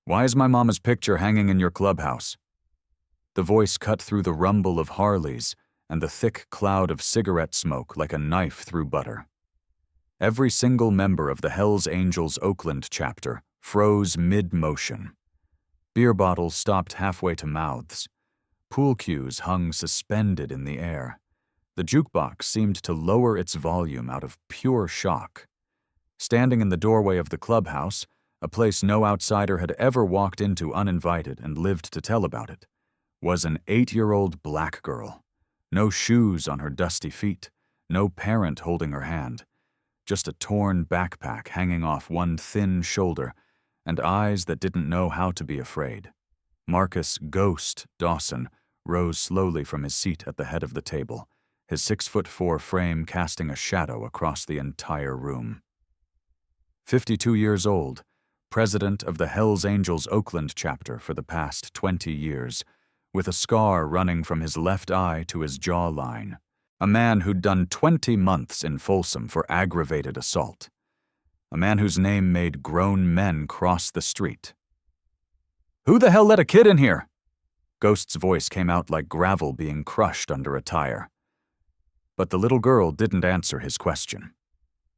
Why is my mama's picture hanging in your clubhouse? The voice cut through the rumble of Harleys and the thick cloud of cigarette smoke like a knife through butter. Every single member of the Hells Angels Oakland chapter froze mid-motion. Beer bottles stopped halfway to mouths. Pool cues hung suspended in the air. The jukebox seemed to lower its volume out of pure shock. Standing in the doorway of the clubhouse, a place no outsider had ever walked into uninvited and lived to tell about it, was an 8-year-old black girl. No shoes on her dusty feet, no parent holding her hand, just a torn backpack hanging off one thin shoulder and eyes that didn't know how to be afraid. Marcus Ghost Dawson rose slowly from his seat at the head of the table, his 6'4" frame casting a shadow across the entire room. 52 years old, president of the Hells Angels Oakland chapter for the past 20 years, with a scar running from his left eye to his jawline. A man who'd done 20 months in Folsom for aggravated assault. A man whose name made grown men cross the street. "Who the hell let a kid in here?" Ghost's voice came out like gravel being crushed under a tire. But the little girl didn't answer his question.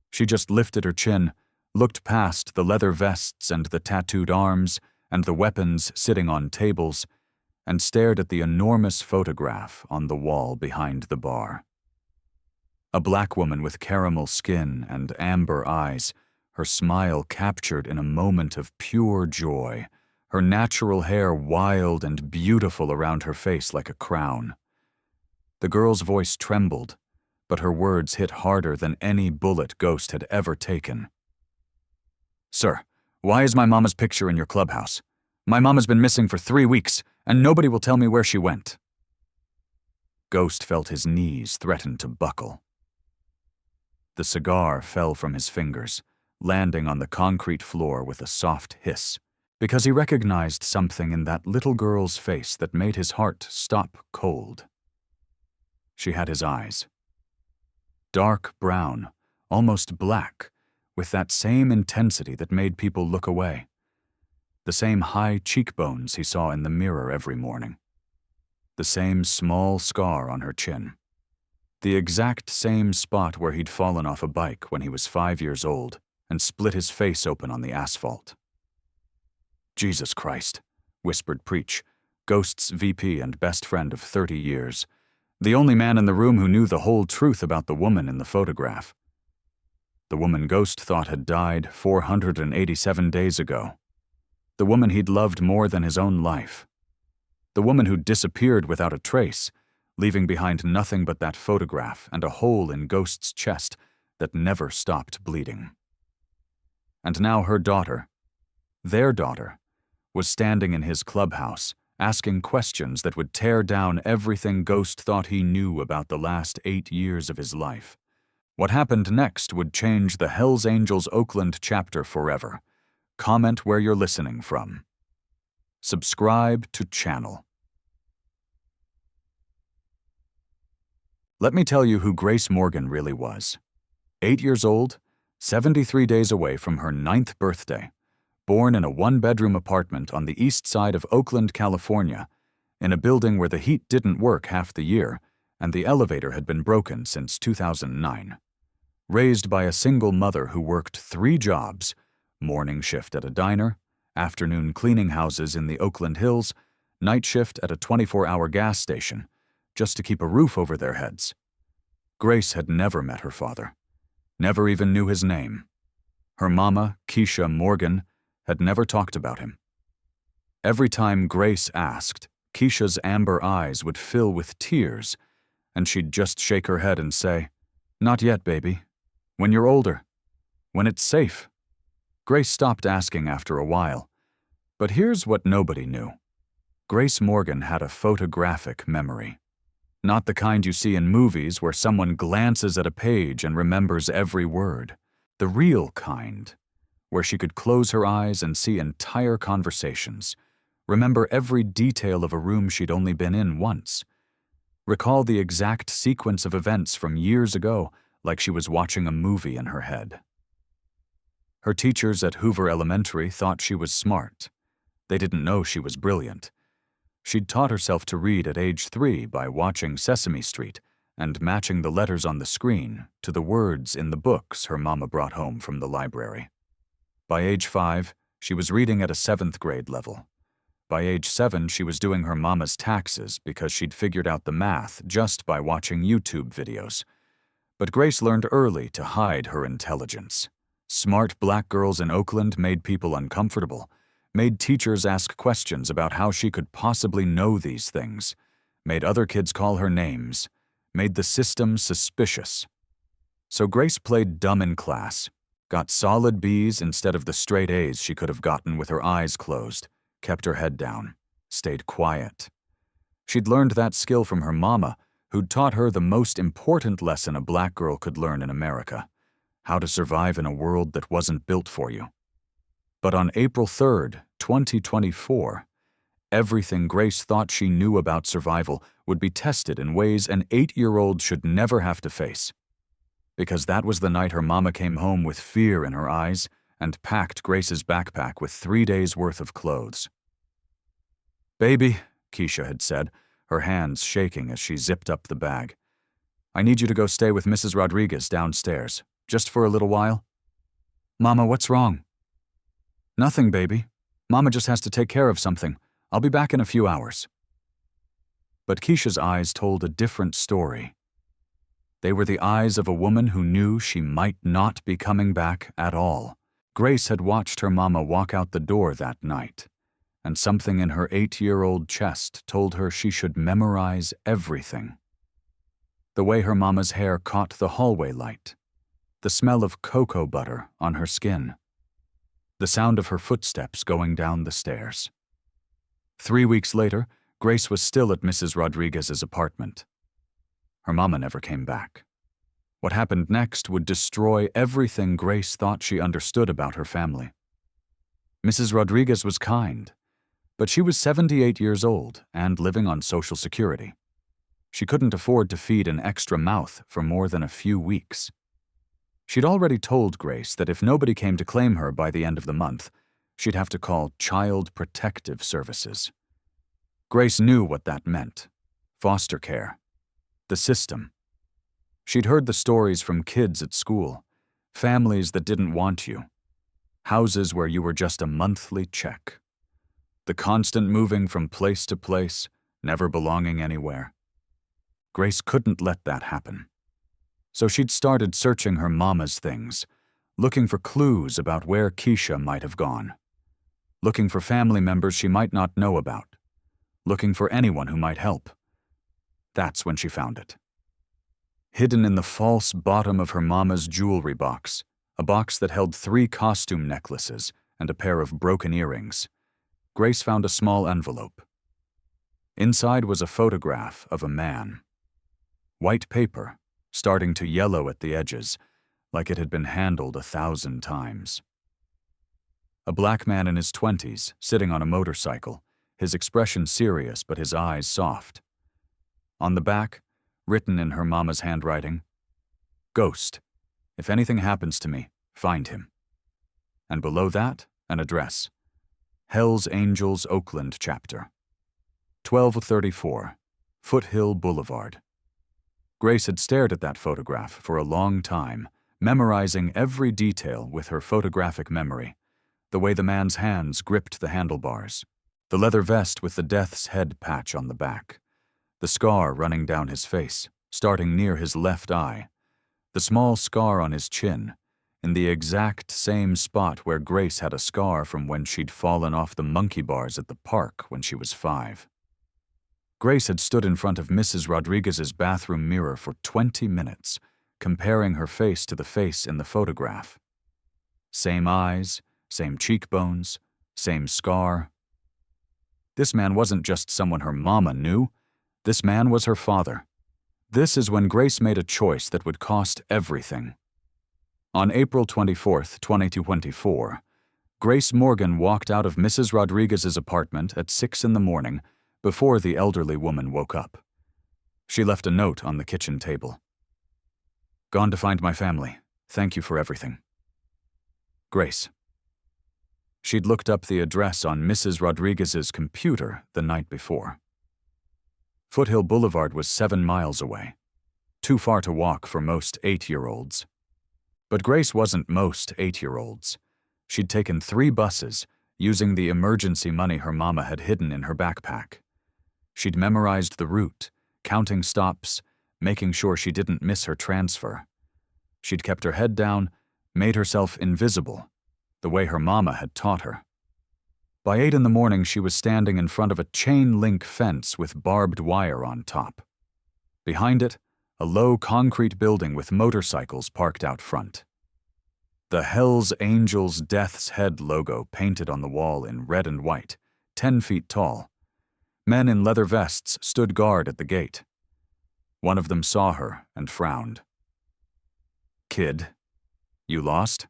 She just lifted her chin, looked past the leather vests and the tattooed arms and the weapons sitting on tables, and stared at the enormous photograph on the wall behind the bar. A black woman with caramel skin and amber eyes, her smile captured in a moment of pure joy, her natural hair wild and beautiful around her face like a crown. The girl's voice trembled, but her words hit harder than any bullet Ghost had ever taken. "Sir, why is my mama's picture in your clubhouse? My mama's been missing for 3 weeks, and nobody will tell me where she went." Ghost felt his knees threaten to buckle. The cigar fell from his fingers, landing on the concrete floor with a soft hiss, because he recognized something in that little girl's face that made his heart stop cold. She had his eyes. Dark brown, almost black, with that same intensity that made people look away. The same high cheekbones he saw in the mirror every morning. The same small scar on her chin. The exact same spot where he'd fallen off a bike when he was 5 years old and split his face open on the asphalt. "Jesus Christ," whispered Preach, Ghost's VP and best friend of 30 years, the only man in the room who knew the whole truth about the woman in the photograph. The woman Ghost thought had died 487 days ago. The woman he'd loved more than his own life. The woman who'd disappeared without a trace, leaving behind nothing but that photograph and a hole in Ghost's chest that never stopped bleeding. And now her daughter, their daughter, was standing in his clubhouse, asking questions that would tear down everything Ghost thought he knew about the last 8 years of his life. What happened next would change the Hells Angels Oakland chapter forever. Comment where you're listening from. Subscribe to channel. Let me tell you who Grace Morgan really was. 8 years old, 73 days away from her 9th birthday, born in a 1-bedroom apartment on the east side of Oakland, California, in a building where the heat didn't work half the year and the elevator had been broken since 2009. Raised by a single mother who worked 3 jobs, morning shift at a diner, afternoon cleaning houses in the Oakland Hills, night shift at a 24-hour gas station, just to keep a roof over their heads. Grace had never met her father, never even knew his name. Her mama, Keisha Morgan, had never talked about him. Every time Grace asked, Keisha's amber eyes would fill with tears, and she'd just shake her head and say, "Not yet, baby. When you're older. When it's safe." Grace stopped asking after a while. But here's what nobody knew. Grace Morgan had a photographic memory. Not the kind you see in movies where someone glances at a page and remembers every word. The real kind, where she could close her eyes and see entire conversations, remember every detail of a room she'd only been in once, recall the exact sequence of events from years ago like she was watching a movie in her head. Her teachers at Hoover Elementary thought she was smart. They didn't know she was brilliant. She'd taught herself to read at age 3 by watching Sesame Street and matching the letters on the screen to the words in the books her mama brought home from the library. By age 5, she was reading at a 7th grade level. By age 7, she was doing her mama's taxes because she'd figured out the math just by watching YouTube videos. But Grace learned early to hide her intelligence. Smart black girls in Oakland made people uncomfortable, made teachers ask questions about how she could possibly know these things, made other kids call her names, made the system suspicious. So Grace played dumb in class, got solid B's instead of the straight A's she could have gotten with her eyes closed, kept her head down, stayed quiet. She'd learned that skill from her mama, who'd taught her the most important lesson a black girl could learn in America: how to survive in a world that wasn't built for you. But on April 3rd, 2024, everything Grace thought she knew about survival would be tested in ways an 8-year-old should never have to face. Because that was the night her mama came home with fear in her eyes and packed Grace's backpack with 3 days' worth of clothes. "Baby," Keisha had said, her hands shaking as she zipped up the bag, "I need you to go stay with Mrs. Rodriguez downstairs, just for a little while." "Mama, what's wrong?" "Nothing, baby. Mama just has to take care of something. I'll be back in a few hours." But Keisha's eyes told a different story. They were the eyes of a woman who knew she might not be coming back at all. Grace had watched her mama walk out the door that night, and something in her 8-year-old chest told her she should memorize everything. The way her mama's hair caught the hallway light, the smell of cocoa butter on her skin, the sound of her footsteps going down the stairs. 3 weeks later, Grace was still at Mrs. Rodriguez's apartment. Her mama never came back. What happened next would destroy everything Grace thought she understood about her family. Mrs. Rodriguez was kind, but she was 78 years old and living on Social Security. She couldn't afford to feed an extra mouth for more than a few weeks. She'd already told Grace that if nobody came to claim her by the end of the month, she'd have to call Child Protective Services. Grace knew what that meant: foster care, the system. She'd heard the stories from kids at school, families that didn't want you, houses where you were just a monthly check, the constant moving from place to place, never belonging anywhere. Grace couldn't let that happen. So she'd started searching her mama's things, looking for clues about where Keisha might have gone, looking for family members she might not know about, looking for anyone who might help. That's when she found it. Hidden in the false bottom of her mama's jewelry box, a box that held 3 costume necklaces and a pair of broken earrings, Grace found a small envelope. Inside was a photograph of a man. White paper, starting to yellow at the edges, like it had been handled 1,000 times. A black man in his 20s, sitting on a motorcycle, his expression serious but his eyes soft. On the back, written in her mama's handwriting, "Ghost. If anything happens to me, find him." And below that, an address: Hell's Angels Oakland Chapter, 1234, Foothill Boulevard. Grace had stared at that photograph for a long time, memorizing every detail with her photographic memory: the way the man's hands gripped the handlebars, the leather vest with the death's head patch on the back, the scar running down his face, starting near his left eye, the small scar on his chin, in the exact same spot where Grace had a scar from when she'd fallen off the monkey bars at the park when she was 5. Grace had stood in front of Mrs. Rodriguez's bathroom mirror for 20 minutes, comparing her face to the face in the photograph. Same eyes, same cheekbones, same scar. This man wasn't just someone her mama knew. This man was her father. This is when Grace made a choice that would cost everything. On April 24th, 2024, Grace Morgan walked out of Mrs. Rodriguez's apartment at 6 in the morning before the elderly woman woke up. She left a note on the kitchen table. "Gone to find my family. Thank you for everything. Grace." She'd looked up the address on Mrs. Rodriguez's computer the night before. Foothill Boulevard was 7 miles away, too far to walk for most 8-year-olds. But Grace wasn't most 8-year-olds. She'd taken 3 buses, using the emergency money her mama had hidden in her backpack. She'd memorized the route, counting stops, making sure she didn't miss her transfer. She'd kept her head down, made herself invisible, the way her mama had taught her. By 8 in the morning, she was standing in front of a chain-link fence with barbed wire on top. Behind it, a low concrete building with motorcycles parked out front. The Hells Angels Death's Head logo painted on the wall in red and white, 10 feet tall. Men in leather vests stood guard at the gate. One of them saw her and frowned. "Kid, you lost?"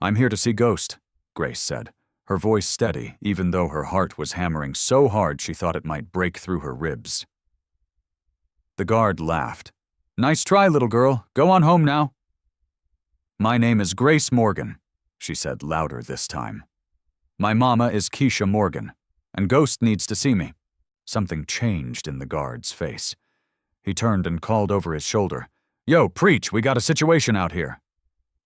"I'm here to see Ghost," Grace said, her voice steady even though her heart was hammering so hard she thought it might break through her ribs. The guard laughed. "Nice try, little girl. Go on home now." "My name is Grace Morgan," she said louder this time. "My mama is Keisha Morgan, and Ghost needs to see me." Something changed in the guard's face. He turned and called over his shoulder, "Yo, preach, we got a situation out here."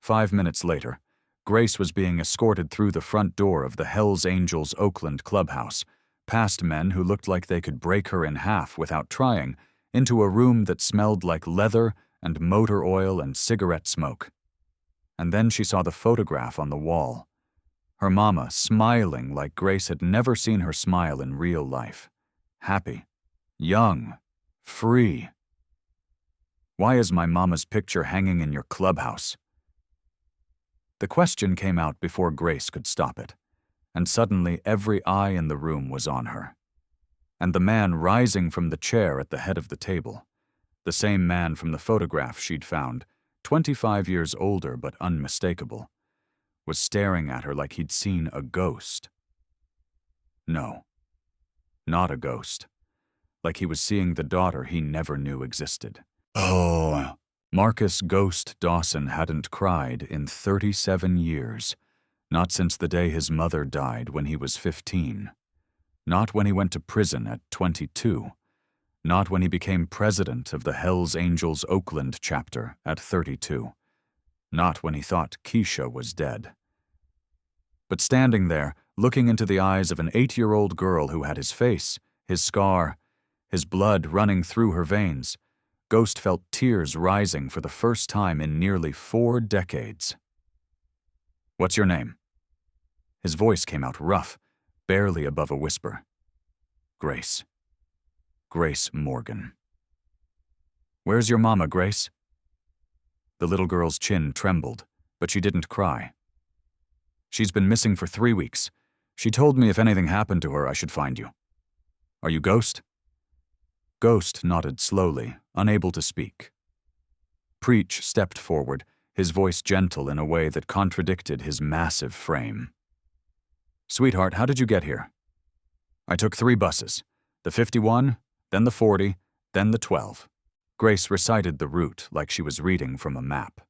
5 minutes later, Grace was being escorted through the front door of the Hells Angels Oakland Clubhouse, past men who looked like they could break her in half without trying, into a room that smelled like leather and motor oil and cigarette smoke. And then she saw the photograph on the wall. Her mama smiling like Grace had never seen her smile in real life. Happy, young, free. "Why is my mama's picture hanging in your clubhouse?" The question came out before Grace could stop it, and suddenly every eye in the room was on her. And the man rising from the chair at the head of the table, the same man from the photograph she'd found, 25 years older but unmistakable, was staring at her like he'd seen a ghost. No, not a ghost. Like he was seeing the daughter he never knew existed. Oh, Marcus Ghost Dawson hadn't cried in 37 years, not since the day his mother died when he was 15, not when he went to prison at 22, not when he became president of the Hells Angels Oakland chapter at 32, not when he thought Keisha was dead. But standing there, looking into the eyes of an 8-year-old girl who had his face, his scar, his blood running through her veins, Ghost felt tears rising for the first time in nearly 4 decades. "What's your name?" His voice came out rough, barely above a whisper. "Grace. Grace Morgan." "Where's your mama, Grace?" The little girl's chin trembled, but she didn't cry. "She's been missing for 3 weeks. She told me if anything happened to her, I should find you. Are you Ghost?" Ghost nodded slowly, unable to speak. Preach stepped forward, his voice gentle in a way that contradicted his massive frame. "Sweetheart, how did you get here?" "I took 3 buses, the 51, then the 40, then the 12. Grace recited the route like she was reading from a map.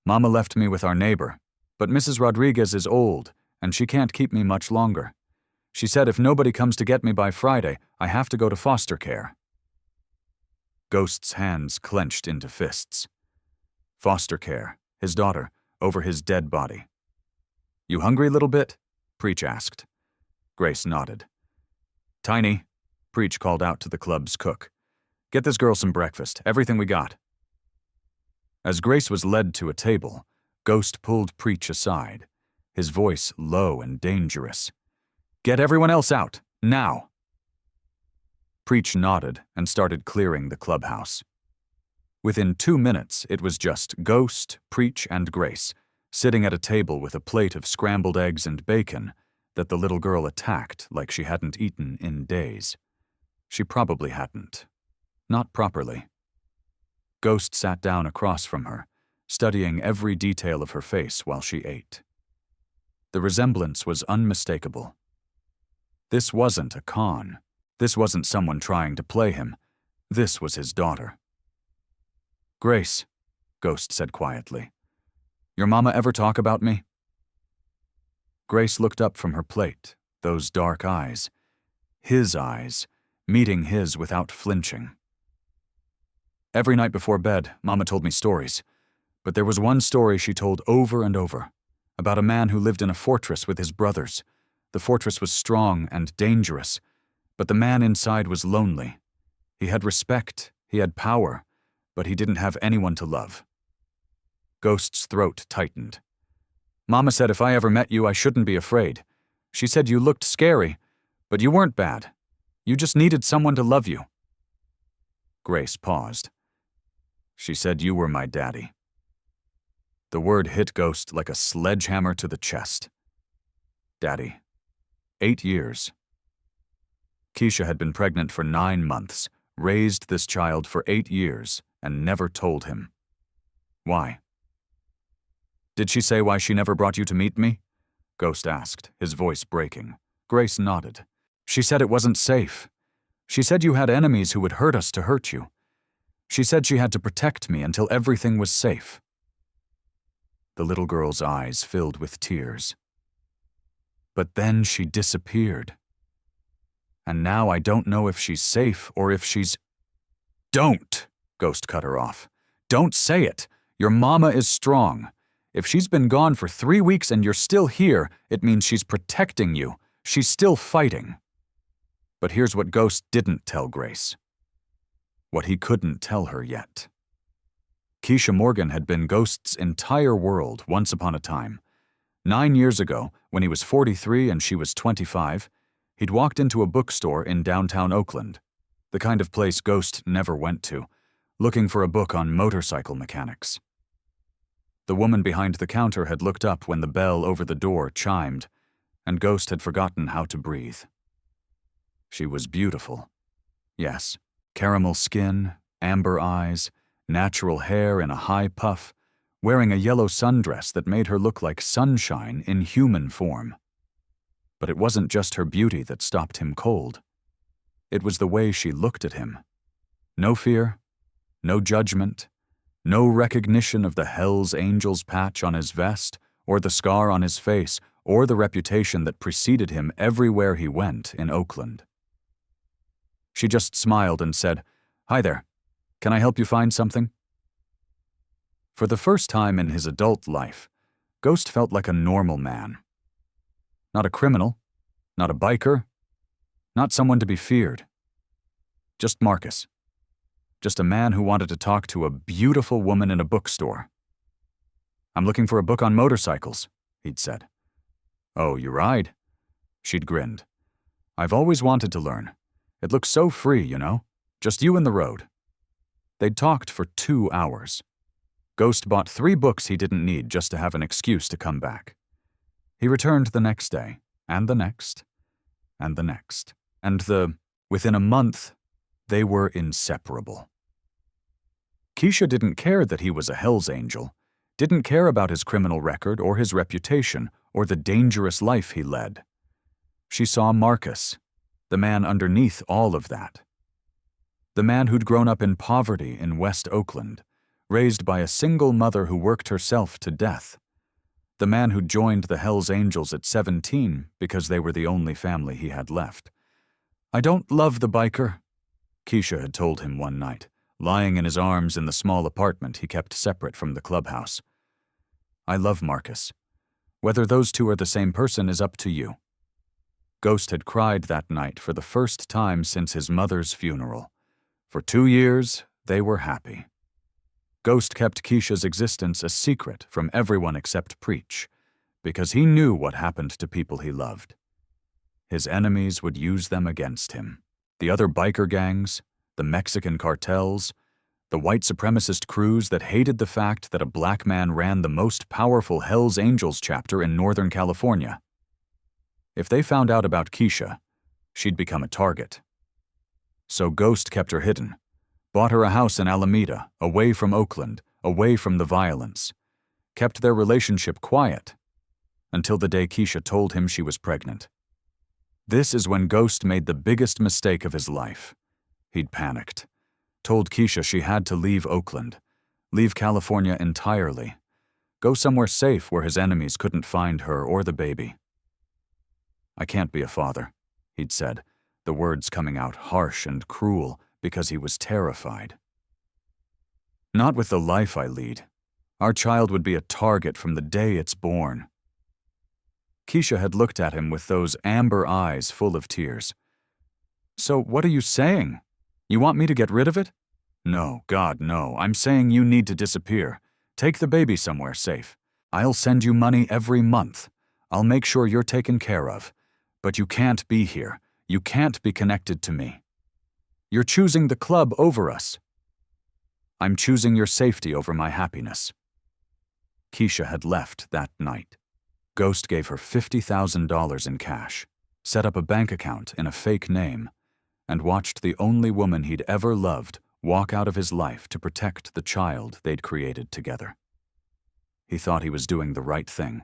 "Mama left me with our neighbor, but Mrs. Rodriguez is old, and she can't keep me much longer. She said if nobody comes to get me by Friday, I have to go to foster care." Ghost's hands clenched into fists. Foster care, his daughter, over his dead body. "You hungry, little bit?" Preach asked. Grace nodded. "Tiny," Preach called out to the club's cook, "get this girl some breakfast, everything we got." As Grace was led to a table, Ghost pulled Preach aside, his voice low and dangerous. "Get everyone else out, now." Preach nodded and started clearing the clubhouse. Within 2 minutes, it was just Ghost, Preach, and Grace, sitting at a table with a plate of scrambled eggs and bacon that the little girl attacked like she hadn't eaten in days. She probably hadn't. Not properly. Ghost sat down across from her, studying every detail of her face while she ate. The resemblance was unmistakable. This wasn't a con. This wasn't someone trying to play him. This was his daughter. "Grace," Ghost said quietly, "your mama ever talk about me?" Grace looked up from her plate, those dark eyes. His eyes, meeting his without flinching. Every night before bed, Mama told me stories. But there was one story she told over and over, about a man who lived in a fortress with his brothers. The fortress was strong and dangerous, but the man inside was lonely. He had respect, he had power, but he didn't have anyone to love. Ghost's throat tightened. Mama said if I ever met you, I shouldn't be afraid. She said you looked scary, but you weren't bad. You just needed someone to love you. Grace paused. She said you were my daddy. The word hit Ghost like a sledgehammer to the chest. Daddy. 8 years. Keisha had been pregnant for 9 months, raised this child for 8 years, and never told him. Why? Did she say why she never brought you to meet me? Ghost asked, his voice breaking. Grace nodded. She said it wasn't safe. She said you had enemies who would hurt us to hurt you. She said she had to protect me until everything was safe. The little girl's eyes filled with tears. But then she disappeared. And now I don't know if she's safe or if she's... Don't! Ghost cut her off. Don't say it. Your mama is strong. If she's been gone for 3 weeks and you're still here, it means she's protecting you. She's still fighting. But here's what Ghost didn't tell Grace. What he couldn't tell her yet. Keisha Morgan had been Ghost's entire world once upon a time. 9 years ago, when he was 43 and she was 25, he'd walked into a bookstore in downtown Oakland, the kind of place Ghost never went to, looking for a book on motorcycle mechanics. The woman behind the counter had looked up when the bell over the door chimed, and Ghost had forgotten how to breathe. She was beautiful. Yes, caramel skin, amber eyes, natural hair in a high puff, wearing a yellow sundress that made her look like sunshine in human form. But it wasn't just her beauty that stopped him cold. It was the way she looked at him. No fear, no judgment, no recognition of the Hell's Angels patch on his vest, or the scar on his face, or the reputation that preceded him everywhere he went in Oakland. She just smiled and said, "Hi there. Can I help you find something?" For the first time in his adult life, Ghost felt like a normal man. Not a criminal, not a biker, not someone to be feared. Just Marcus. Just a man who wanted to talk to a beautiful woman in a bookstore. "I'm looking for a book on motorcycles," he'd said. "Oh, you ride?" She'd grinned. "I've always wanted to learn. It looks so free, you know, just you and the road." They'd talked for 2 hours. Ghost bought 3 books he didn't need just to have an excuse to come back. He returned the next day, and the next, and the next, and within a month, they were inseparable. Keisha didn't care that he was a Hell's Angel, didn't care about his criminal record or his reputation or the dangerous life he led. She saw Marcus, the man underneath all of that. The man who'd grown up in poverty in West Oakland, raised by a single mother who worked herself to death. The man who'd joined the Hell's Angels at 17 because they were the only family he had left. "I don't love the biker," Keisha had told him one night, lying in his arms in the small apartment he kept separate from the clubhouse. "I love Marcus. Whether those two are the same person is up to you." Ghost had cried that night for the first time since his mother's funeral. For 2 years, they were happy. Ghost kept Keisha's existence a secret from everyone except Preach, because he knew what happened to people he loved. His enemies would use them against him. The other biker gangs, the Mexican cartels, the white supremacist crews that hated the fact that a black man ran the most powerful Hell's Angels chapter in Northern California. If they found out about Keisha, she'd become a target. So Ghost kept her hidden, bought her a house in Alameda, away from Oakland, away from the violence, kept their relationship quiet, until the day Keisha told him she was pregnant. This is when Ghost made the biggest mistake of his life. He'd panicked, told Keisha she had to leave Oakland, leave California entirely, go somewhere safe where his enemies couldn't find her or the baby. "I can't be a father," he'd said, the words coming out harsh and cruel because he was terrified. "Not with the life I lead. Our child would be a target from the day it's born." Keisha had looked at him with those amber eyes full of tears. "So what are you saying? You want me to get rid of it?" "No, God, no. I'm saying you need to disappear. Take the baby somewhere safe. I'll send you money every month. I'll make sure you're taken care of. But you can't be here. You can't be connected to me. You're choosing the club over us. I'm choosing your safety over my happiness." Keisha had left that night. Ghost gave her $50,000 in cash, set up a bank account in a fake name, and watched the only woman he'd ever loved walk out of his life to protect the child they'd created together. He thought he was doing the right thing.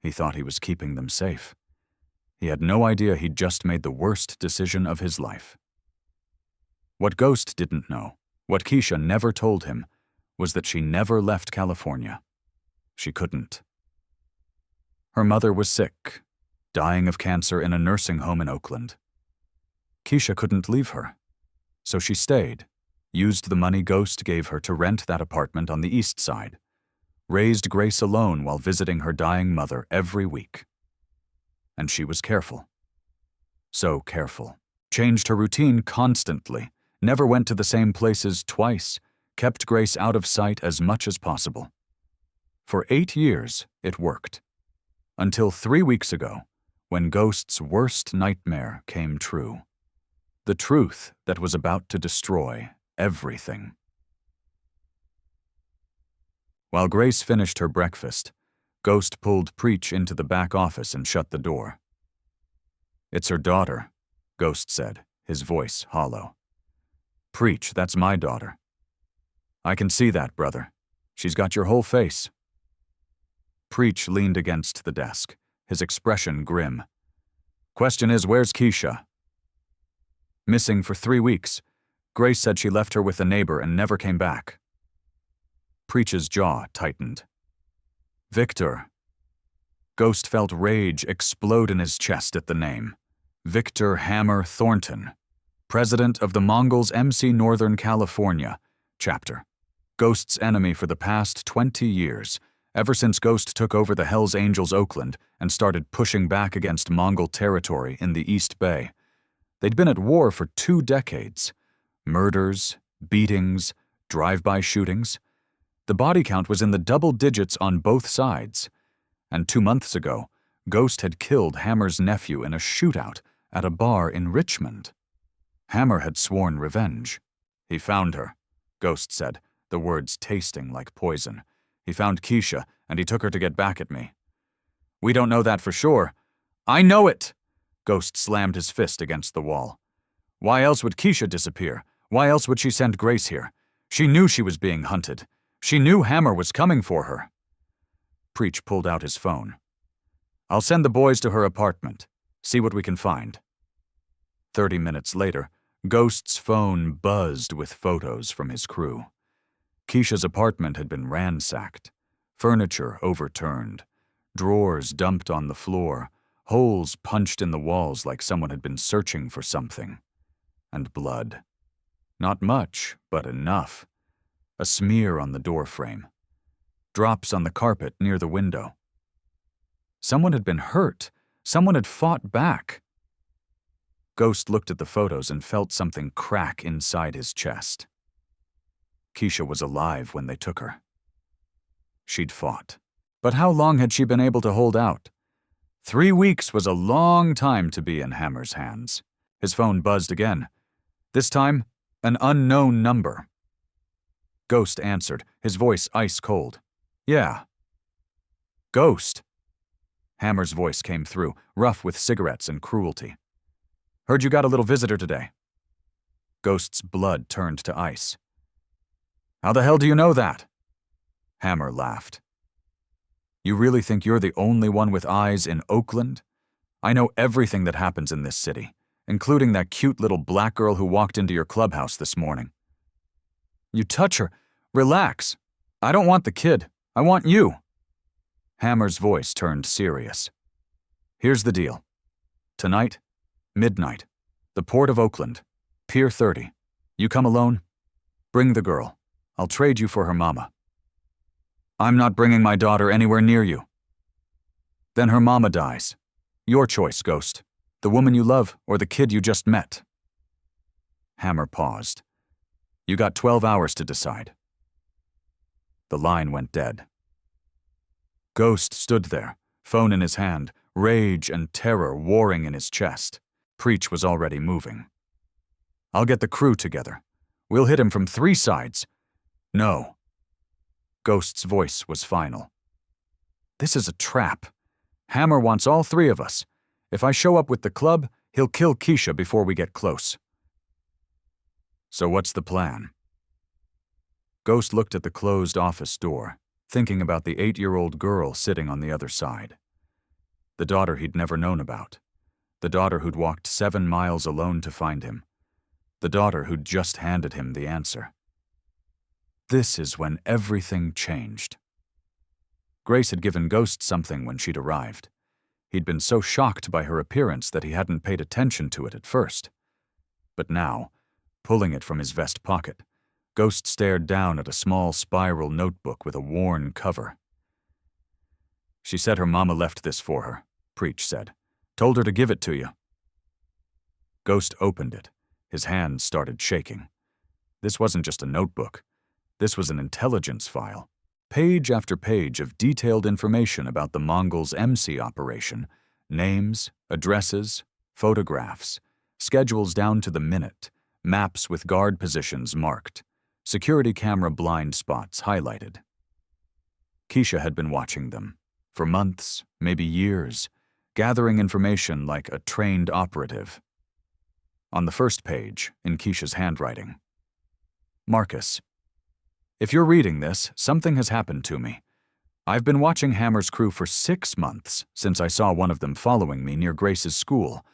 He thought he was keeping them safe. He had no idea he'd just made the worst decision of his life. What Ghost didn't know, what Keisha never told him, was that she never left California. She couldn't. Her mother was sick, dying of cancer in a nursing home in Oakland. Keisha couldn't leave her, so she stayed, used the money Ghost gave her to rent that apartment on the east side, raised Grace alone while visiting her dying mother every week. And she was careful. So careful. Changed her routine constantly, never went to the same places twice, kept Grace out of sight as much as possible. For 8 years, it worked. Until 3 weeks ago, when Ghost's worst nightmare came true. The truth that was about to destroy everything. While Grace finished her breakfast, Ghost pulled Preach into the back office and shut the door. "It's her daughter," Ghost said, his voice hollow. "Preach, that's my daughter." "I can see that, brother. She's got your whole face." Preach leaned against the desk, his expression grim. "Question is, where's Keisha?" "Missing for 3 weeks. Grace said she left her with a neighbor and never came back." Preach's jaw tightened. "Victor." Ghost felt rage explode in his chest at the name. Victor Hammer Thornton, president of the Mongols MC Northern California chapter. Ghost's enemy for the past 20 years, ever since Ghost took over the Hells Angels Oakland and started pushing back against Mongol territory in the East Bay. They'd been at war for 2 decades. Murders, beatings, drive-by shootings. The body count was in the double digits on both sides. And 2 months ago, Ghost had killed Hammer's nephew in a shootout at a bar in Richmond. Hammer had sworn revenge. "He found her," Ghost said, the words tasting like poison. "He found Keisha, and he took her to get back at me." "We don't know that for sure." "I know it!" Ghost slammed his fist against the wall. "Why else would Keisha disappear? Why else would she send Grace here? She knew she was being hunted. She knew Hammer was coming for her." Preach pulled out his phone. "I'll send the boys to her apartment. See what we can find." 30 minutes later, Ghost's phone buzzed with photos from his crew. Keisha's apartment had been ransacked, furniture overturned, drawers dumped on the floor, holes punched in the walls like someone had been searching for something. And blood. Not much, but enough. A smear on the doorframe. Drops on the carpet near the window. Someone had been hurt. Someone had fought back. Ghost looked at the photos and felt something crack inside his chest. Keisha was alive when they took her. She'd fought. But how long had she been able to hold out? 3 weeks was a long time to be in Hammer's hands. His phone buzzed again. This time, an unknown number. Ghost answered, his voice ice cold. "Yeah." "Ghost." Hammer's voice came through, rough with cigarettes and cruelty. "Heard you got a little visitor today." Ghost's blood turned to ice. "How the hell do you know that?" Hammer laughed. "You really think you're the only one with eyes in Oakland? I know everything that happens in this city, including that cute little black girl who walked into your clubhouse this morning." "You touch her. Relax. I don't want the kid. I want you." Hammer's voice turned serious. "Here's the deal. Tonight, midnight, the port of Oakland, Pier 30. You come alone? Bring the girl. I'll trade you for her mama. I'm not bringing my daughter anywhere near you. Then her mama dies. Your choice, Ghost. The woman you love or the kid you just met. Hammer paused. You got 12 hours to decide. The line went dead. Ghost stood there, phone in his hand, rage and terror warring in his chest. Preach was already moving. I'll get the crew together. We'll hit him from 3 sides. No. Ghost's voice was final. This is a trap. Hammer wants all 3 of us. If I show up with the club, he'll kill Keisha before we get close. So what's the plan? Ghost looked at the closed office door, thinking about the 8-year-old girl sitting on the other side. The daughter he'd never known about. The daughter who'd walked 7 miles alone to find him. The daughter who'd just handed him the answer. This is when everything changed. Grace had given Ghost something when she'd arrived. He'd been so shocked by her appearance that he hadn't paid attention to it at first. But now, pulling it from his vest pocket, Ghost stared down at a small spiral notebook with a worn cover. She said her mama left this for her, Preach said. Told her to give it to you. Ghost opened it. His hands started shaking. This wasn't just a notebook. This was an intelligence file. Page after page of detailed information about the Mongols' MC operation. Names, addresses, photographs, schedules down to the minute, maps with guard positions marked, security camera blind spots highlighted. Keisha had been watching them, for months, maybe years, gathering information like a trained operative. On the first page, in Keisha's handwriting, Marcus, if you're reading this, something has happened to me. I've been watching Hammer's crew for 6 months since I saw one of them following me near Grace's school.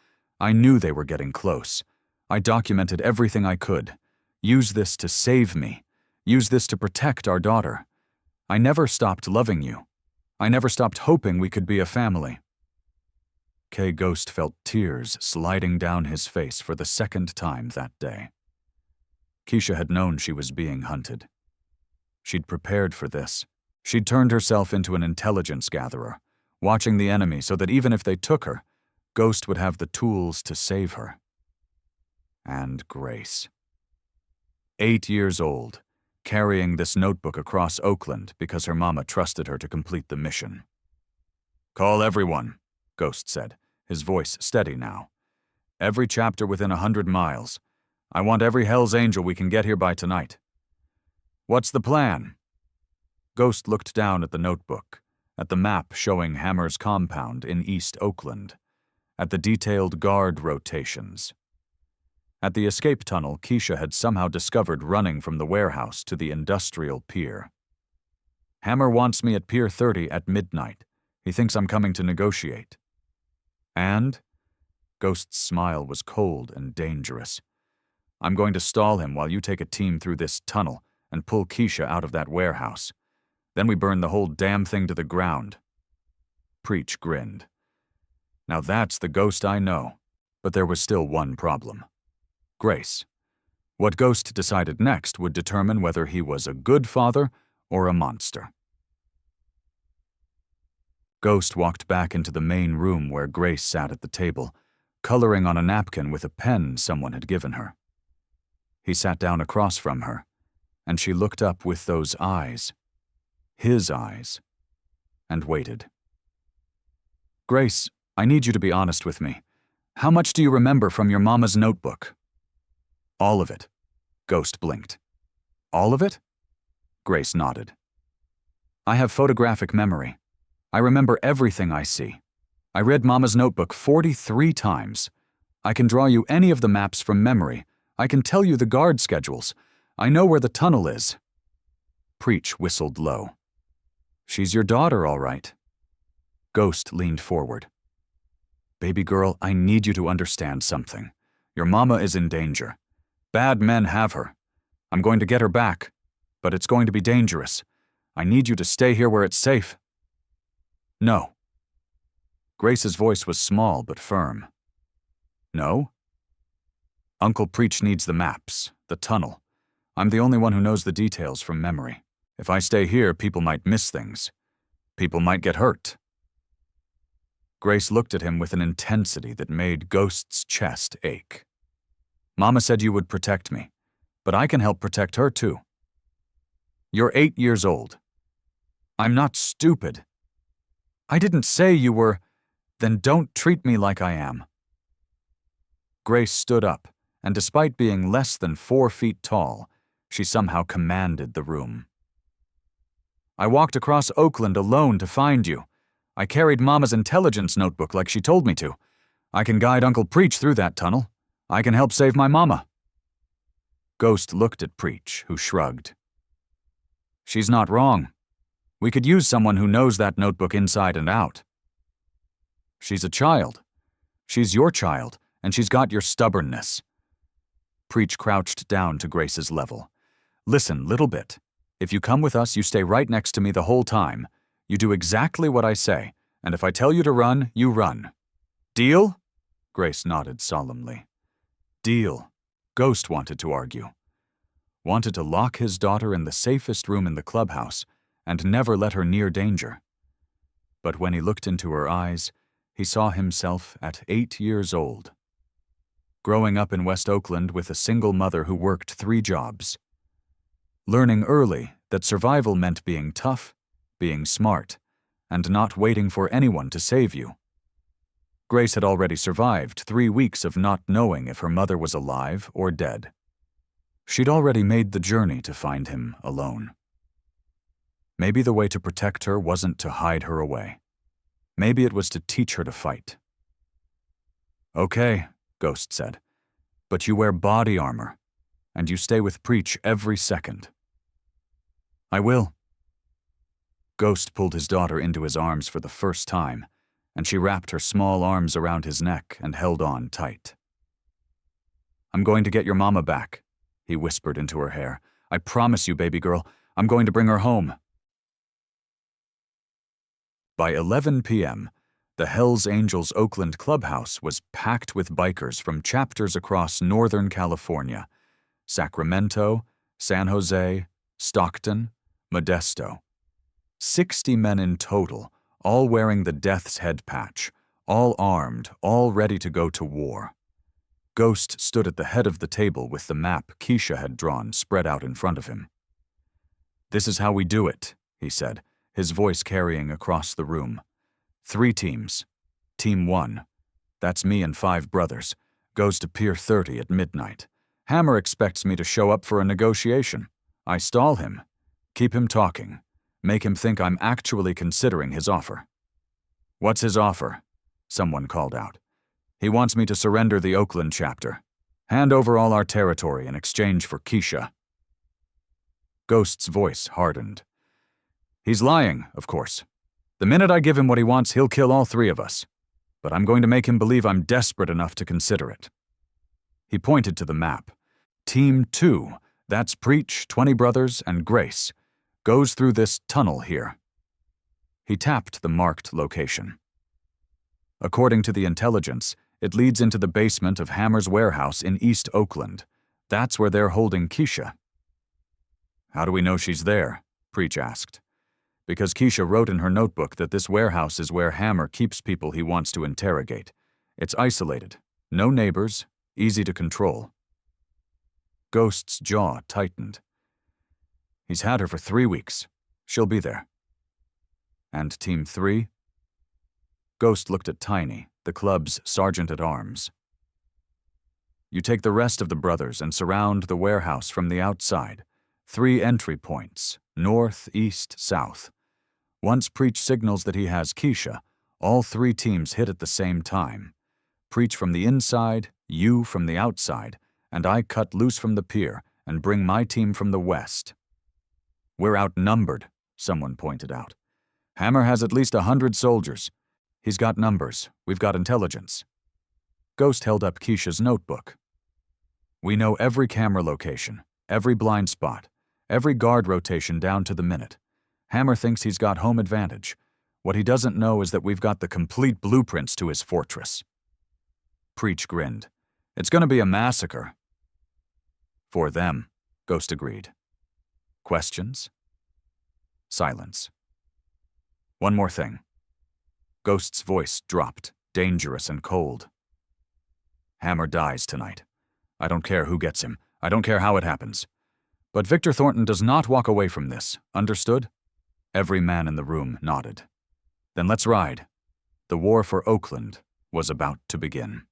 I knew they were getting close. I documented everything I could. Use this to save me. Use this to protect our daughter. I never stopped loving you. I never stopped hoping we could be a family. K. Ghost felt tears sliding down his face for the 2nd time that day. Keisha had known she was being hunted. She'd prepared for this. She'd turned herself into an intelligence gatherer, watching the enemy so that even if they took her, Ghost would have the tools to save her. And Grace. 8 years old, carrying this notebook across Oakland because her mama trusted her to complete the mission. Call everyone, Ghost said, his voice steady now. Every chapter within 100 miles. I want every Hell's Angel we can get here by tonight. What's the plan? Ghost looked down at the notebook, at the map showing Hammer's compound in East Oakland, at the detailed guard rotations. At the escape tunnel Keisha had somehow discovered running from the warehouse to the industrial pier. Hammer wants me at Pier 30 at midnight. He thinks I'm coming to negotiate. And? Ghost's smile was cold and dangerous. I'm going to stall him while you take a team through this tunnel and pull Keisha out of that warehouse. Then we burn the whole damn thing to the ground. Preach grinned. Now that's the Ghost I know. But there was still one problem. Grace. What Ghost decided next would determine whether he was a good father or a monster. Ghost walked back into the main room where Grace sat at the table, coloring on a napkin with a pen someone had given her. He sat down across from her, and she looked up with those eyes, his eyes, and waited. Grace, I need you to be honest with me. How much do you remember from your mama's notebook? All of it. Ghost blinked. All of it? Grace nodded. I have photographic memory. I remember everything I see. I read Mama's notebook 43 times. I can draw you any of the maps from memory. I can tell you the guard schedules. I know where the tunnel is. Preach whistled low. She's your daughter, all right. Ghost leaned forward. Baby girl, I need you to understand something. Your mama is in danger. Bad men have her. I'm going to get her back, but it's going to be dangerous. I need you to stay here where it's safe. No. Grace's voice was small but firm. No? Uncle Preach needs the maps, the tunnel. I'm the only one who knows the details from memory. If I stay here, people might miss things. People might get hurt. Grace looked at him with an intensity that made Ghost's chest ache. Mama said you would protect me, but I can help protect her too. You're 8 years old. I'm not stupid. I didn't say you were. Then don't treat me like I am. Grace stood up, and despite being less than 4 feet tall, she somehow commanded the room. I walked across Oakland alone to find you. I carried Mama's intelligence notebook like she told me to. I can guide Uncle Preach through that tunnel. I can help save my mama. Ghost looked at Preach, who shrugged. She's not wrong. We could use someone who knows that notebook inside and out. She's a child. She's your child, and she's got your stubbornness. Preach crouched down to Grace's level. Listen, little bit. If you come with us, you stay right next to me the whole time. You do exactly what I say, and if I tell you to run, you run. Deal? Grace nodded solemnly. Deal. Ghost wanted to argue. Wanted to lock his daughter in the safest room in the clubhouse and never let her near danger. But when he looked into her eyes, he saw himself at 8 years old. Growing up in West Oakland with a single mother who worked 3 jobs. Learning early that survival meant being tough, being smart, and not waiting for anyone to save you. Grace had already survived 3 weeks of not knowing if her mother was alive or dead. She'd already made the journey to find him alone. Maybe the way to protect her wasn't to hide her away. Maybe it was to teach her to fight. Okay, Ghost said, but you wear body armor, and you stay with Preach every second. I will. Ghost pulled his daughter into his arms for the first time, and she wrapped her small arms around his neck and held on tight. I'm going to get your mama back, he whispered into her hair. I promise you, baby girl, I'm going to bring her home. By 11 p.m., the Hells Angels Oakland Clubhouse was packed with bikers from chapters across Northern California, Sacramento, San Jose, Stockton, Modesto. 60 men in total, all wearing the Death's Head patch, all armed, all ready to go to war. Ghost stood at the head of the table with the map Keisha had drawn spread out in front of him. This is how we do it, he said, his voice carrying across the room. 3 teams. Team 1. That's me and 5 brothers. Goes to Pier 30 at midnight. Hammer expects me to show up for a negotiation. I stall him. Keep him talking. Make him think I'm actually considering his offer. What's his offer? Someone called out. He wants me to surrender the Oakland chapter. Hand over all our territory in exchange for Keisha. Ghost's voice hardened. He's lying, of course. The minute I give him what he wants, he'll kill all 3 of us. But I'm going to make him believe I'm desperate enough to consider it. He pointed to the map. Team 2, that's Preach, 20 brothers, and Grace, goes through this tunnel here. He tapped the marked location. According to the intelligence, it leads into the basement of Hammer's warehouse in East Oakland. That's where they're holding Keisha. How do we know she's there? Preach asked. Because Keisha wrote in her notebook that this warehouse is where Hammer keeps people he wants to interrogate. It's isolated, no neighbors, easy to control. Ghost's jaw tightened. He's had her for 3 weeks. She'll be there. And Team 3? Ghost looked at Tiny, the club's sergeant-at-arms. You take the rest of the brothers and surround the warehouse from the outside. 3 entry points, north, east, south. Once Preach signals that he has Keisha, all 3 teams hit at the same time. Preach from the inside, you from the outside, and I cut loose from the pier and bring my team from the west. We're outnumbered, someone pointed out. Hammer has at least 100 soldiers. He's got numbers. We've got intelligence. Ghost held up Keisha's notebook. We know every camera location, every blind spot, every guard rotation down to the minute. Hammer thinks he's got home advantage. What he doesn't know is that we've got the complete blueprints to his fortress. Preach grinned. It's gonna be a massacre. For them, Ghost agreed. Questions? Silence. One more thing. Ghost's voice dropped, dangerous and cold. Hammer dies tonight. I don't care who gets him. I don't care how it happens. But Victor Thornton does not walk away from this. Understood? Every man in the room nodded. Then let's ride. The war for Oakland was about to begin.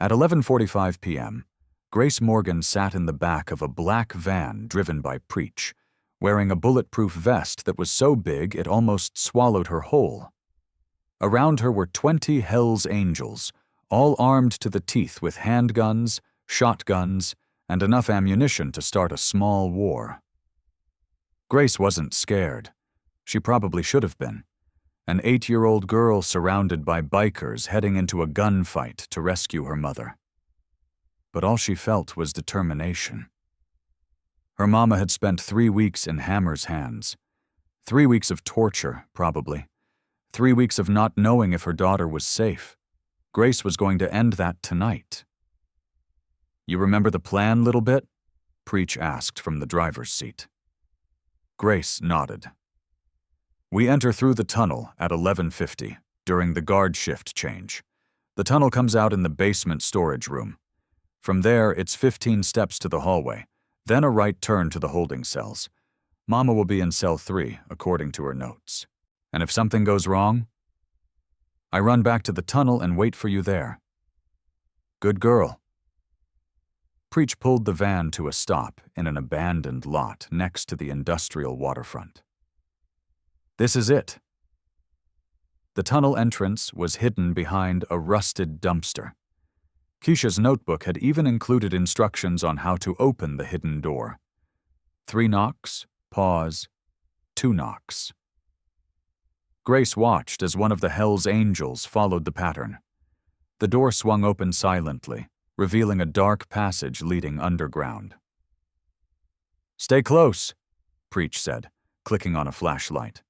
At 11:45 p.m., Grace Morgan sat in the back of a black van driven by Preach, wearing a bulletproof vest that was so big it almost swallowed her whole. Around her were 20 Hell's Angels, all armed to the teeth with handguns, shotguns, and enough ammunition to start a small war. Grace wasn't scared. She probably should have been. An 8-year-old girl surrounded by bikers heading into a gunfight to rescue her mother. But all she felt was determination. Her mama had spent 3 weeks in Hammer's hands. 3 weeks of torture, probably. 3 weeks of not knowing if her daughter was safe. Grace was going to end that tonight. You remember the plan, little bit? Preach asked from the driver's seat. Grace nodded. We enter through the tunnel at 11:50 during the guard shift change. The tunnel comes out in the basement storage room. From there, it's 15 steps to the hallway, then a right turn to the holding cells. Mama will be in cell 3, according to her notes. And if something goes wrong, I run back to the tunnel and wait for you there. Good girl. Preach pulled the van to a stop in an abandoned lot next to the industrial waterfront. This is it. The tunnel entrance was hidden behind a rusted dumpster. Keisha's notebook had even included instructions on how to open the hidden door. 3 knocks, pause, 2 knocks. Grace watched as one of the Hell's Angels followed the pattern. The door swung open silently, revealing a dark passage leading underground. Stay close, Preach said, clicking on a flashlight.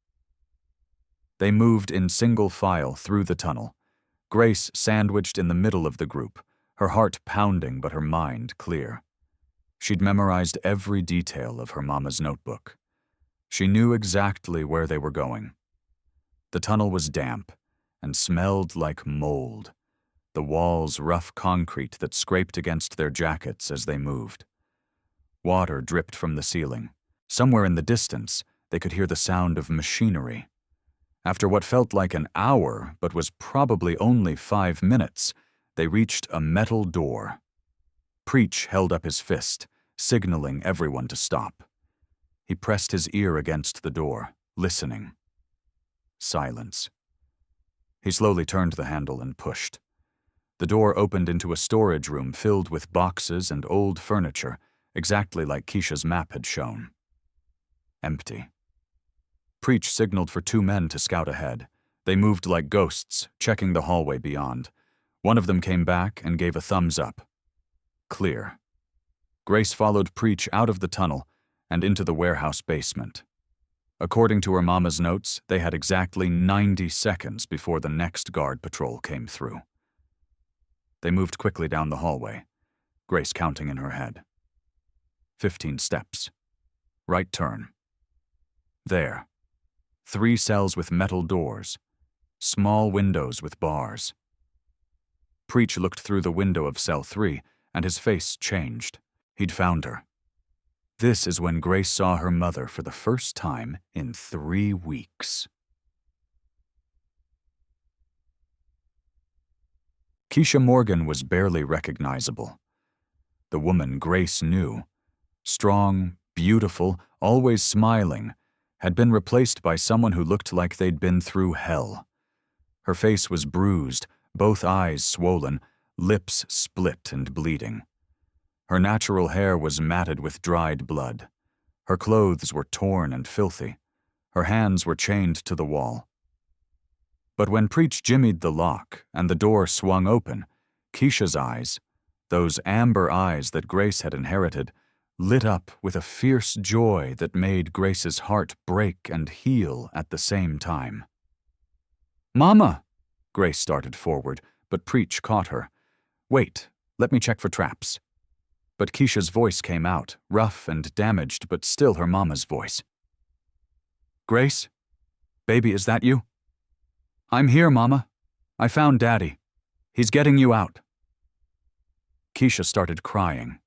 They moved in single file through the tunnel, Grace sandwiched in the middle of the group, her heart pounding but her mind clear. She'd memorized every detail of her mama's notebook. She knew exactly where they were going. The tunnel was damp and smelled like mold, the walls rough concrete that scraped against their jackets as they moved. Water dripped from the ceiling. Somewhere in the distance, they could hear the sound of machinery. After what felt like an hour, but was probably only 5 minutes, they reached a metal door. Preach held up his fist, signaling everyone to stop. He pressed his ear against the door, listening. Silence. He slowly turned the handle and pushed. The door opened into a storage room filled with boxes and old furniture, exactly like Keisha's map had shown. Empty. Preach signaled for 2 men to scout ahead. They moved like ghosts, checking the hallway beyond. One of them came back and gave a thumbs up. Clear. Grace followed Preach out of the tunnel and into the warehouse basement. According to her mama's notes, they had exactly 90 seconds before the next guard patrol came through. They moved quickly down the hallway, Grace counting in her head. 15 steps. Right turn. There. 3 cells with metal doors, small windows with bars. Preach looked through the window of cell 3, and his face changed. He'd found her. This is when Grace saw her mother for the first time in 3 weeks. Keisha Morgan was barely recognizable. The woman Grace knew, strong, beautiful, always smiling, had been replaced by someone who looked like they'd been through hell. Her face was bruised, both eyes swollen, lips split and bleeding. Her natural hair was matted with dried blood. Her clothes were torn and filthy. Her hands were chained to the wall. But when Preach jimmied the lock and the door swung open, Keisha's eyes, those amber eyes that Grace had inherited, lit up with a fierce joy that made Grace's heart break and heal at the same time. "Mama!" Grace started forward, but Preach caught her. Wait, let me check for traps. But Keisha's voice came out, rough and damaged, but still her mama's voice. Grace? Baby, is that you? I'm here, Mama. I found Daddy. He's getting you out. Keisha started crying,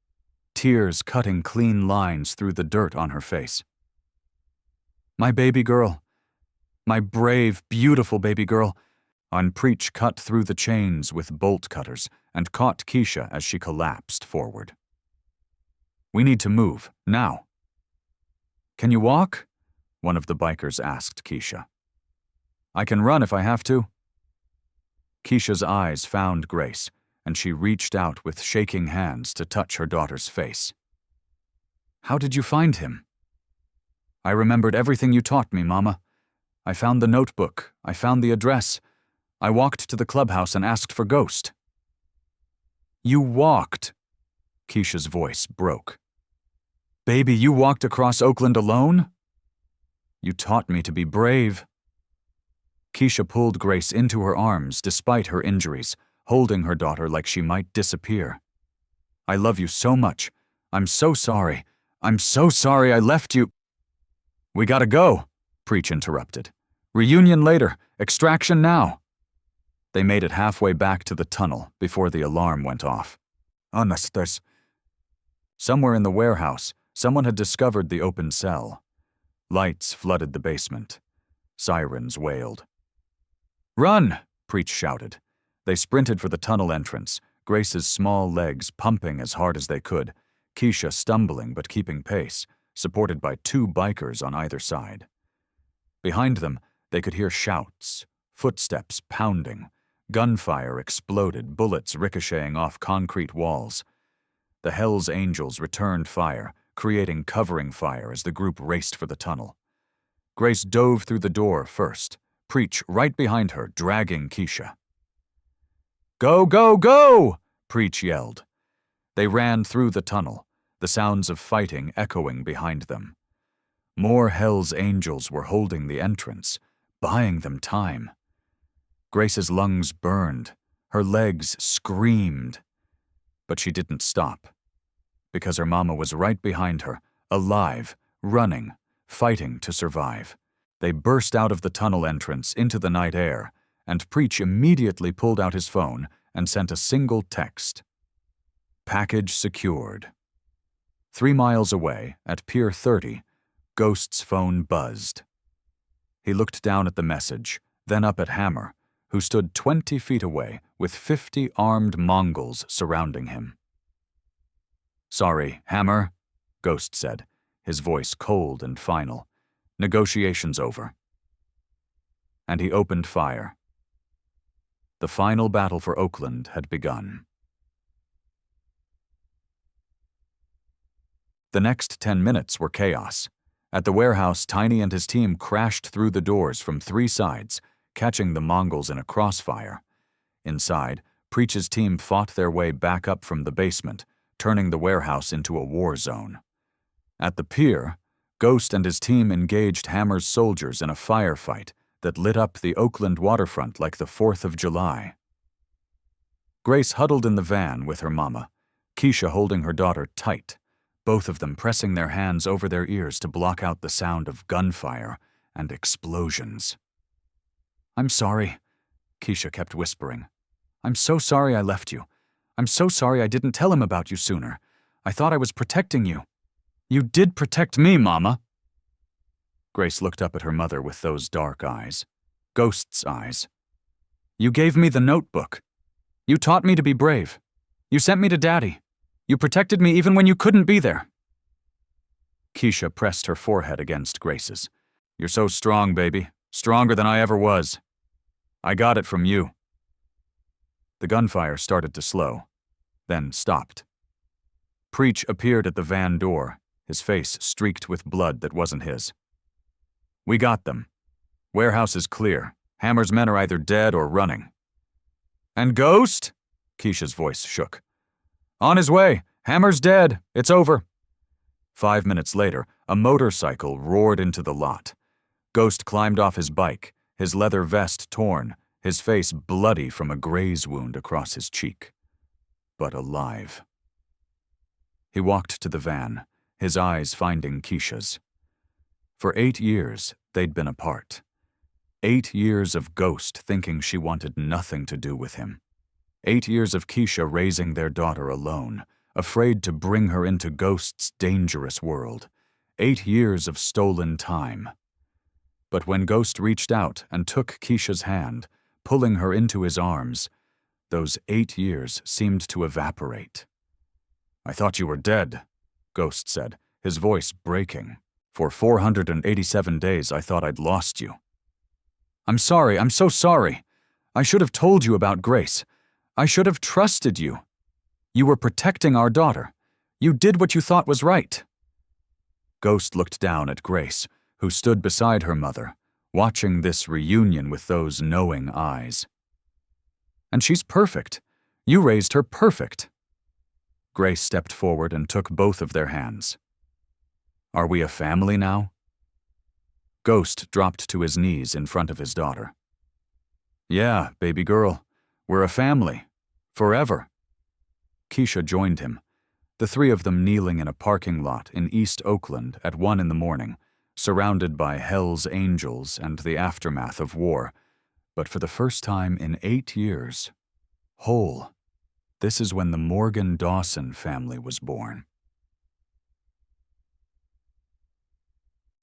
tears cutting clean lines through the dirt on her face. My baby girl. My brave, beautiful baby girl. Preach cut through the chains with bolt cutters and caught Keisha as she collapsed forward. We need to move, now. Can you walk? One of the bikers asked Keisha. I can run if I have to. Keisha's eyes found Grace, and she reached out with shaking hands to touch her daughter's face. How did you find him? I remembered everything you taught me, Mama. I found the notebook. I found the address. I walked to the clubhouse and asked for Ghost. You walked. Keisha's voice broke. Baby, you walked across Oakland alone? You taught me to be brave. Keisha pulled Grace into her arms despite her injuries, holding her daughter like she might disappear. I love you so much. I'm so sorry. I'm so sorry I left you. We gotta go, Preach interrupted. Reunion later. Extraction now. They made it halfway back to the tunnel before the alarm went off. Honest, somewhere in the warehouse, someone had discovered the open cell. Lights flooded the basement. Sirens wailed. Run! Preach shouted. They sprinted for the tunnel entrance, Grace's small legs pumping as hard as they could, Keisha stumbling but keeping pace, supported by 2 bikers on either side. Behind them, they could hear shouts, footsteps pounding, gunfire exploded, bullets ricocheting off concrete walls. The Hells Angels returned fire, creating covering fire as the group raced for the tunnel. Grace dove through the door first, Preach right behind her, dragging Keisha. Go, go, go! Preach yelled. They ran through the tunnel, the sounds of fighting echoing behind them. More Hells Angels were holding the entrance, buying them time. Grace's lungs burned, her legs screamed. But she didn't stop, because her mama was right behind her, alive, running, fighting to survive. They burst out of the tunnel entrance into the night air, and Preach immediately pulled out his phone and sent a single text. Package secured. 3 miles away, at Pier 30, Ghost's phone buzzed. He looked down at the message, then up at Hammer, who stood 20 feet away with 50 armed Mongols surrounding him. Sorry, Hammer, Ghost said, his voice cold and final. Negotiations over. And he opened fire. The final battle for Oakland had begun. The next 10 minutes were chaos. At the warehouse, Tiny and his team crashed through the doors from 3 sides, catching the Mongols in a crossfire. Inside, Preach's team fought their way back up from the basement, turning the warehouse into a war zone. At the pier, Ghost and his team engaged Hammer's soldiers in a firefight that lit up the Oakland waterfront like the 4th of July. Grace huddled in the van with her mama, Keisha holding her daughter tight, both of them pressing their hands over their ears to block out the sound of gunfire and explosions. I'm sorry, Keisha kept whispering. I'm so sorry I left you. I'm so sorry I didn't tell him about you sooner. I thought I was protecting you. You did protect me, Mama. Grace looked up at her mother with those dark eyes, Ghost's eyes. You gave me the notebook. You taught me to be brave. You sent me to Daddy. You protected me even when you couldn't be there. Keisha pressed her forehead against Grace's. You're so strong, baby. Stronger than I ever was. I got it from you. The gunfire started to slow, then stopped. Preach appeared at the van door, his face streaked with blood that wasn't his. We got them. Warehouse is clear. Hammer's men are either dead or running. And Ghost? Keisha's voice shook. On his way. Hammer's dead. It's over. 5 minutes later, a motorcycle roared into the lot. Ghost climbed off his bike, his leather vest torn, his face bloody from a graze wound across his cheek, but alive. He walked to the van, his eyes finding Keisha's. For 8 years, they'd been apart. 8 years of Ghost thinking she wanted nothing to do with him. 8 years of Keisha raising their daughter alone, afraid to bring her into Ghost's dangerous world. 8 years of stolen time. But when Ghost reached out and took Keisha's hand, pulling her into his arms, those 8 years seemed to evaporate. "I thought you were dead," Ghost said, his voice breaking. "For 487 days I thought I'd lost you." "I'm sorry, I'm so sorry. I should have told you about Grace. I should have trusted you. You were protecting our daughter. You did what you thought was right." Ghost looked down at Grace, who stood beside her mother, watching this reunion with those knowing eyes. "And she's perfect. You raised her perfect." Grace stepped forward and took both of their hands. "Are we a family now?" Ghost dropped to his knees in front of his daughter. "Yeah, baby girl, we're a family. Forever." Keisha joined him, the three of them kneeling in a parking lot in East Oakland at 1 a.m, surrounded by Hell's Angels and the aftermath of war, but for the first time in 8 years, whole. This is when the Morgan Dawson family was born.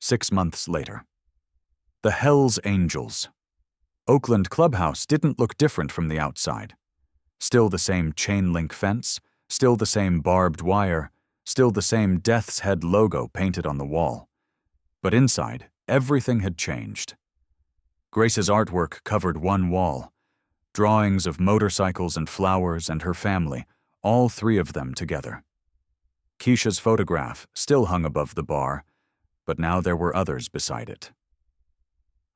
6 months later. The Hell's Angels. Oakland Clubhouse didn't look different from the outside. Still the same chain-link fence, still the same barbed wire, still the same Death's Head logo painted on the wall. But inside, everything had changed. Grace's artwork covered one wall. Drawings of motorcycles and flowers and her family, all 3 of them together. Keisha's photograph still hung above the bar, but now there were others beside it.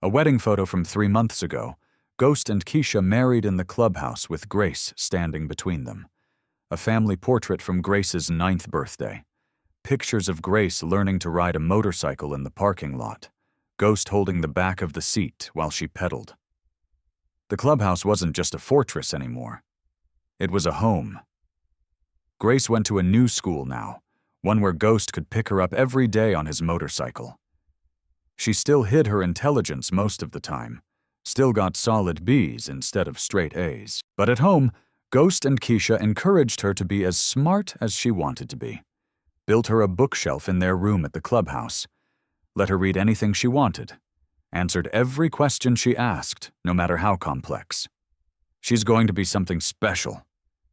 A wedding photo from 3 months ago, Ghost and Keisha married in the clubhouse with Grace standing between them. A family portrait from Grace's 9th birthday. Pictures of Grace learning to ride a motorcycle in the parking lot, Ghost holding the back of the seat while she pedaled. The clubhouse wasn't just a fortress anymore. It was a home. Grace went to a new school now, one where Ghost could pick her up every day on his motorcycle. She still hid her intelligence most of the time, still got solid B's instead of straight A's. But at home, Ghost and Keisha encouraged her to be as smart as she wanted to be. Built her a bookshelf in their room at the clubhouse. Let her read anything she wanted. Answered every question she asked, no matter how complex. "She's going to be something special,"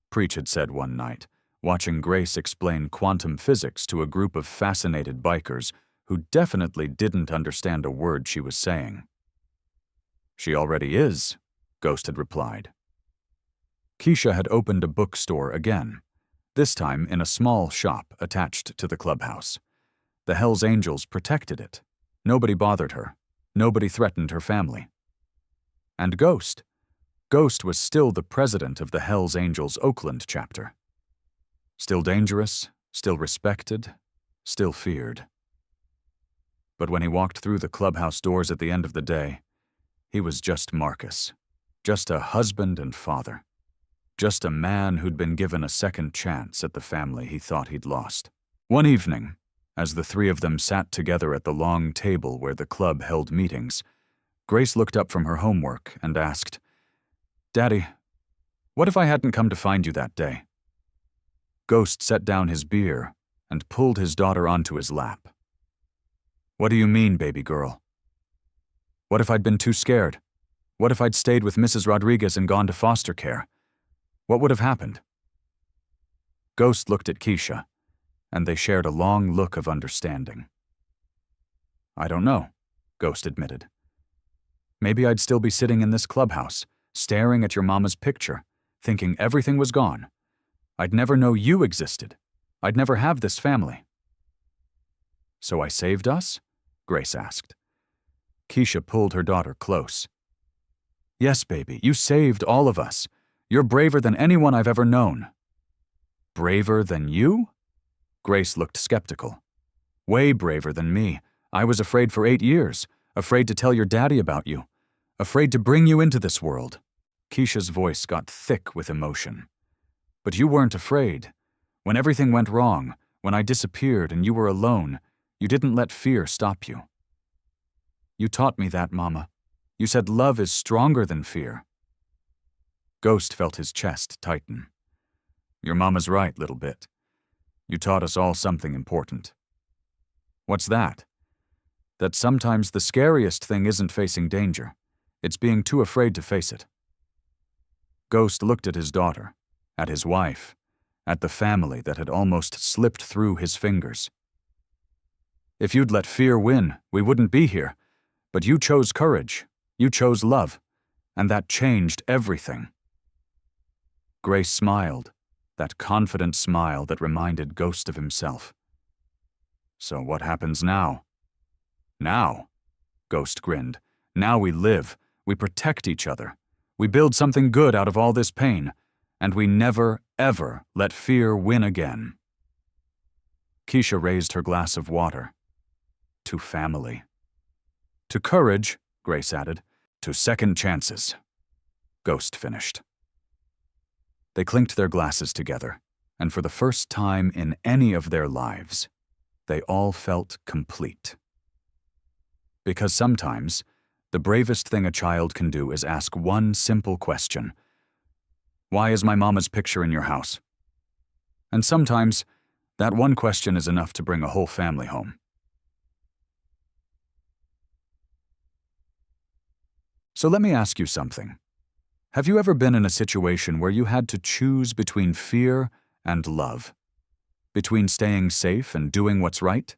Preach had said one night, watching Grace explain quantum physics to a group of fascinated bikers who definitely didn't understand a word she was saying. "She already is," Ghost had replied. Keisha had opened a bookstore again, this time in a small shop attached to the clubhouse. The Hell's Angels protected it. Nobody bothered her. Nobody threatened her family. And Ghost. Ghost was still the president of the Hell's Angels Oakland chapter. Still dangerous, still respected, still feared. But when he walked through the clubhouse doors at the end of the day, he was just Marcus, just a husband and father, just a man who'd been given a second chance at the family he thought he'd lost. One evening, as the 3 of them sat together at the long table where the club held meetings, Grace looked up from her homework and asked, "Daddy, what if I hadn't come to find you that day?" Ghost set down his beer and pulled his daughter onto his lap. "What do you mean, baby girl? What if I'd been too scared? What if I'd stayed with Mrs. Rodriguez and gone to foster care? What would have happened?" Ghost looked at Keisha, and they shared a long look of understanding. "I don't know," Ghost admitted. "Maybe I'd still be sitting in this clubhouse, staring at your mama's picture, thinking everything was gone. I'd never know you existed. I'd never have this family." "So I saved us?" Grace asked. Keisha pulled her daughter close. "Yes, baby, you saved all of us. You're braver than anyone I've ever known." "Braver than you?" Grace looked skeptical. "Way braver than me. I was afraid for 8 years, afraid to tell your daddy about you. Afraid to bring you into this world. Keisha's voice got thick with emotion. But you weren't afraid. When everything went wrong, when I disappeared and you were alone, you didn't let fear stop you. You taught me that, Mama. You said love is stronger than fear. Ghost felt his chest tighten. Your mama's right, little bit. You taught us all something important. What's that? That sometimes the scariest thing isn't facing danger. It's being too afraid to face it. Ghost looked at his daughter, at his wife, at the family that had almost slipped through his fingers. If you'd let fear win, we wouldn't be here. But you chose courage, you chose love, and that changed everything. Grace smiled, that confident smile that reminded Ghost of himself. So what happens now? Now, Ghost grinned. Now we live, we protect each other. We build something good out of all this pain, and we never, ever let fear win again. Keisha raised her glass of water. To family. To courage, Grace added. To second chances. Ghost finished. They clinked their glasses together, and for the first time in any of their lives, they all felt complete. Because sometimes, the bravest thing a child can do is ask one simple question. Why is my mama's picture in your house? And sometimes, that one question is enough to bring a whole family home. So let me ask you something. Have you ever been in a situation where you had to choose between fear and love? Between staying safe and doing what's right?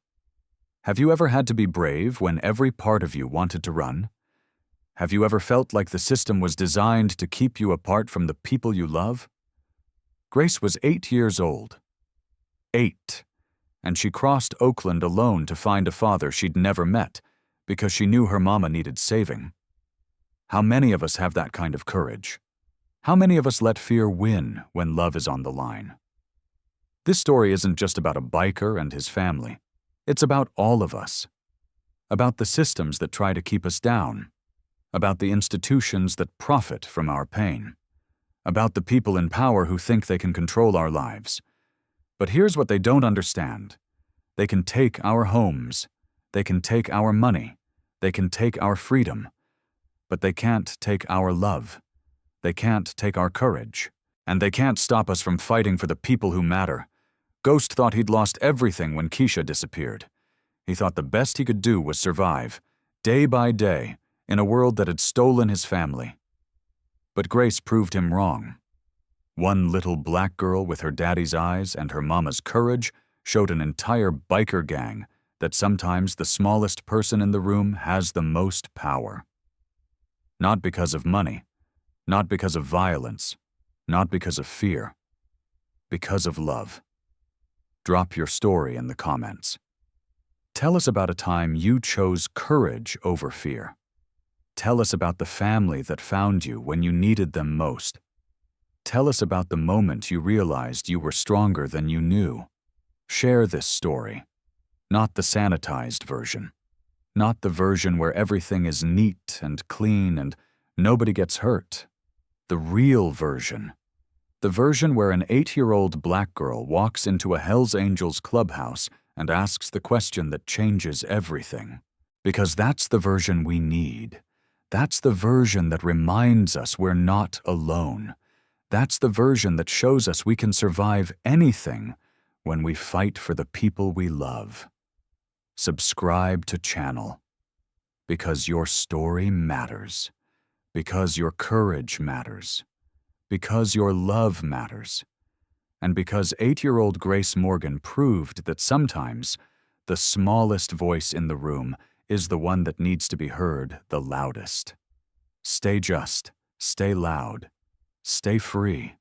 Have you ever had to be brave when every part of you wanted to run? Have you ever felt like the system was designed to keep you apart from the people you love? Grace was 8 years old. 8. And she crossed Oakland alone to find a father she'd never met because she knew her mama needed saving. How many of us have that kind of courage? How many of us let fear win when love is on the line? This story isn't just about a biker and his family. It's about all of us. About the systems that try to keep us down. About the institutions that profit from our pain. About the people in power who think they can control our lives. But here's what they don't understand. They can take our homes. They can take our money. They can take our freedom. But they can't take our love. They can't take our courage. And they can't stop us from fighting for the people who matter. Ghost thought he'd lost everything when Keisha disappeared. He thought the best he could do was survive, day by day, in a world that had stolen his family. But Grace proved him wrong. One little black girl with her daddy's eyes and her mama's courage showed an entire biker gang that sometimes the smallest person in the room has the most power. Not because of money, not because of violence, not because of fear, because of love. Drop your story in the comments. Tell us about a time you chose courage over fear. Tell us about the family that found you when you needed them most. Tell us about the moment you realized you were stronger than you knew. Share this story, not the sanitized version. Not the version where everything is neat and clean and nobody gets hurt. The real version. The version where an 8-year-old black girl walks into a Hells Angels clubhouse and asks the question that changes everything. Because that's the version we need. That's the version that reminds us we're not alone. That's the version that shows us we can survive anything when we fight for the people we love. Subscribe to channel. Because your story matters. Because your courage matters. Because your love matters. And because 8-year-old Grace Morgan proved that sometimes the smallest voice in the room is the one that needs to be heard the loudest. Stay just, stay loud, stay free.